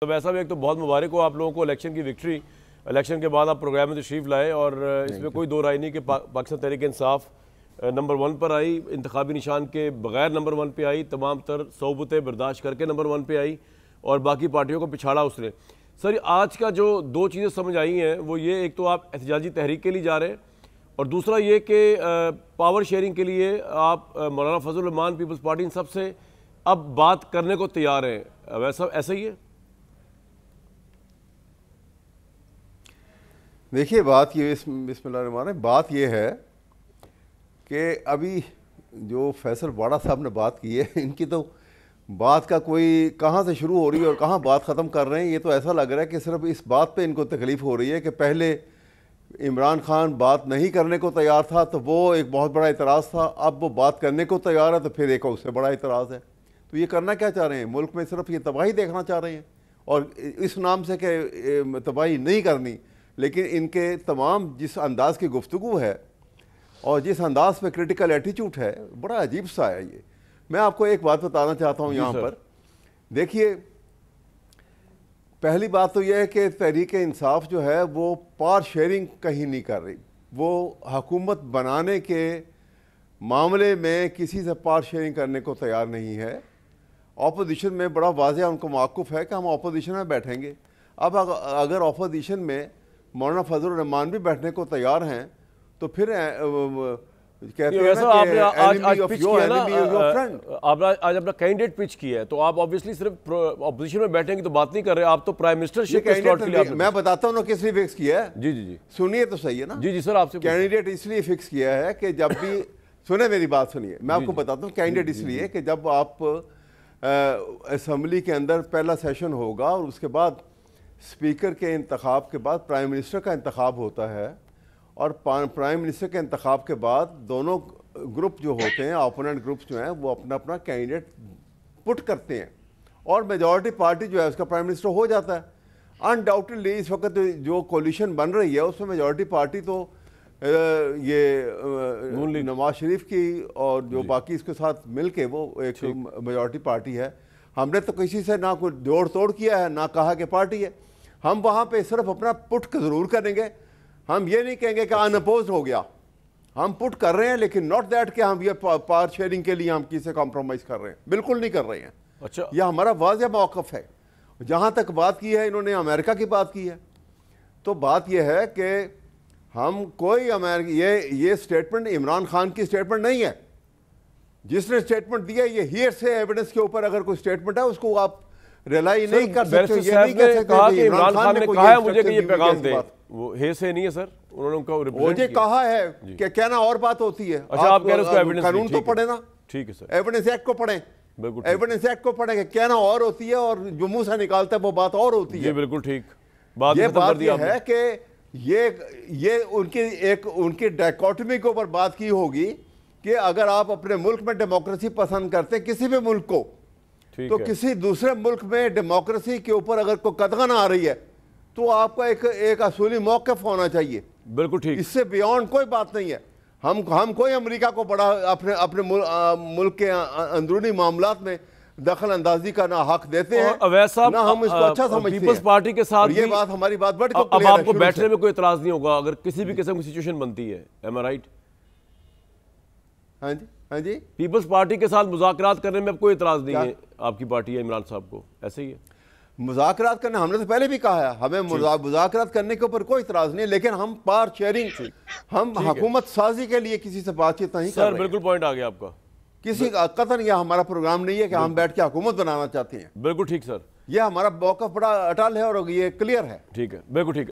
तो वैसा भी एक तो बहुत मुबारक हो आप लोगों को इलेक्शन की विक्ट्री। इलेक्शन के बाद आप प्रोग्राम में तशरीफ़ लाए और इसमें कोई दो राय नहीं कि पाकिस्तान तहरीक इंसाफ नंबर 1 पर आई, इंतखाबी निशान के बगैर नंबर 1 पे आई, तमाम तर सोबतें बर्दाश्त करके नंबर 1 पे आई और बाकी पार्टियों को पिछाड़ा उसने। सर आज का जो दो चीज़ें समझ आई हैं वो ये, एक तो आप एहतजाजी तहरीक के लिए जा रहे हैं और दूसरा ये कि पावर शेयरिंग के लिए आप मौलाना फजल रहमान पीपल्स पार्टी इन सब से अब बात करने को तैयार हैं, वैसा ऐसा ही है? देखिए बात ये बिस्मिल्लाह बात ये है कि अभी जो फैसल वाड़ा साहब ने बात की है, इनकी तो बात का कोई कहाँ से शुरू हो रही है और कहाँ बात ख़त्म कर रहे हैं। ये तो ऐसा लग रहा है कि सिर्फ इस बात पे इनको तकलीफ़ हो रही है कि पहले इमरान खान बात नहीं करने को तैयार था तो वो एक बहुत बड़ा इतराज़ था, अब वो बात करने को तैयार है तो फिर एक उससे बड़ा इतराज़ है। तो ये करना क्या चाह रहे हैं? मुल्क में सिर्फ ये तबाही देखना चाह रहे हैं और इस नाम से कि तबाही नहीं करनी, लेकिन इनके तमाम जिस अंदाज़ की गुफ्तगू है और जिस अंदाज़ पे क्रिटिकल एटीट्यूड है, बड़ा अजीब सा है ये। मैं आपको एक बात बताना चाहता हूँ यहाँ पर। देखिए पहली बात तो यह है कि तहरीक इंसाफ जो है वो पावर शेयरिंग कहीं नहीं कर रही, वो हुकूमत बनाने के मामले में किसी से पावर शेयरिंग करने को तैयार नहीं है। ऑपोजिशन में बड़ा वाज़ेह उनको मौक़िफ़ है कि हम ऑपोजिशन में बैठेंगे। अब अगर ऑपोजिशन में मौलाना फजल रहमान भी बैठने को तैयार हैं तो फिर कहते हैं ना कि आज पिच किया ना, आप आज अपना कैंडिडेट पिच किया है तो आप ऑब्वियसली सिर्फ ऑपोजिशन में बैठेंगे तो बात नहीं कर रहे, आप तो प्राइम मिनिस्टरशिप के स्लॉट के लिए मैं बताता हूँ ना किस लिए फिक्स किया है। जी जी जी सुनिए तो सही है ना। जी जी सर, आपसे कैंडिडेट इसलिए फिक्स किया है कि जब भी सुने मेरी बात सुनिए, मैं आपको बताता हूँ कैंडिडेट इसलिए कि जब आप असम्बली के अंदर पहला सेशन होगा और उसके बाद स्पीकर के इंतखाब के बाद प्राइम मिनिस्टर का इंतखाब होता है और प्राइम मिनिस्टर के इंतखाब के बाद दोनों ग्रुप जो होते हैं, ओपोनेंट ग्रुप्स जो हैं, वो अपना अपना कैंडिडेट पुट करते हैं और मेजॉरिटी पार्टी जो है उसका प्राइम मिनिस्टर हो जाता है। अनडाउटेडली इस वक्त जो कोलिशन बन रही है उसमें मेजॉरिटी पार्टी तो ये नवाज शरीफ की और जो बाकी इसके साथ मिल के वो एक मेजॉरिटी पार्टी है। हमने तो किसी से ना कोई जोड़ तोड़ किया है ना कहा कि पार्टी है। हम वहाँ पे सिर्फ अपना पुट ज़रूर करेंगे, हम ये नहीं कहेंगे कि अनअपोज्ड हो गया, हम पुट कर रहे हैं, लेकिन नॉट दैट कि हम ये पावर शेयरिंग के लिए हम किसी कॉम्प्रोमाइज़ कर रहे हैं, बिल्कुल नहीं कर रहे हैं। अच्छा, यह हमारा वाज़ेह मौक़िफ़ है। जहाँ तक बात की है इन्होंने अमेरिका की बात की है, तो बात यह है कि हम कोई ये स्टेटमेंट इमरान खान की स्टेटमेंट नहीं है। जिसने स्टेटमेंट दिया ये हियर से एविडेंस के ऊपर अगर कोई स्टेटमेंट है उसको आप रिलाई नहीं कर सकते। ये नहीं कह सकते कहा कि इमरान खान ने कहा है मुझे कि ये पैगाम दे, वो हे से नहीं है सर, उन्होंने उनका मुझे कहा है कि कहना और बात होती है। अच्छा, आप कह रहे हैं उसको एविडेंस कानून तो पढ़े ना। ठीक है सर, एविडेंस एक्ट को पढ़ें, एविडेंस एक्ट को पढ़ें। कहना और होती है और जो मुंह से निकालता है वो बात और होती है। बिल्कुल ठीक। ये बात यह है कि ये उनकी डायकोटमी के ऊपर बात की होगी कि अगर आप अपने मुल्क में डेमोक्रेसी पसंद करते हैं, किसी भी मुल्क को, तो किसी दूसरे मुल्क में डेमोक्रेसी के ऊपर अगर कोई कदगन आ रही है तो आपका एक असूली मौक़िफ़ होना चाहिए। बिल्कुल ठीक, इससे बियॉन्ड कोई बात नहीं है। हम कोई अमेरिका को बड़ा अपने मुल्क के अंदरूनी मामलात में दखल अंदाजी का ना हक देते हैं वैसा ना हम इसको अच्छा समझते हैं। पीपल्स पार्टी के साथ ये बात हमारी बात बड़ी अब आपको बैठने में कोई इतराज नहीं होगा अगर किसी भी किस्म की सिचुएशन बनती है, एम आई राइट? हाँ जी, हाँ जी। पीपल्स पार्टी के साथ मुज़ाकरात करने में अब कोई इतराज नहीं है आपकी पार्टी या इमरान साहब को, ऐसे ही है? मुज़ाकरात करने हमने तो पहले भी कहा है, हमें मुज़ाकरात करने के ऊपर कोई इतराज नहीं है, लेकिन हम पावर शेयरिंग, हम हुकूमत साजी के लिए किसी से बातचीत नहीं कर रहे हैं। बिल्कुल पॉइंट आ गया आपका। किसी का कतन यह हमारा प्रोग्राम नहीं है कि हम बैठ के हुकूमत बनाना चाहते हैं। बिल्कुल ठीक सर, यह हमारा मौक़िफ़ बड़ा अटल है और ये क्लियर है। ठीक है, बिल्कुल ठीक है।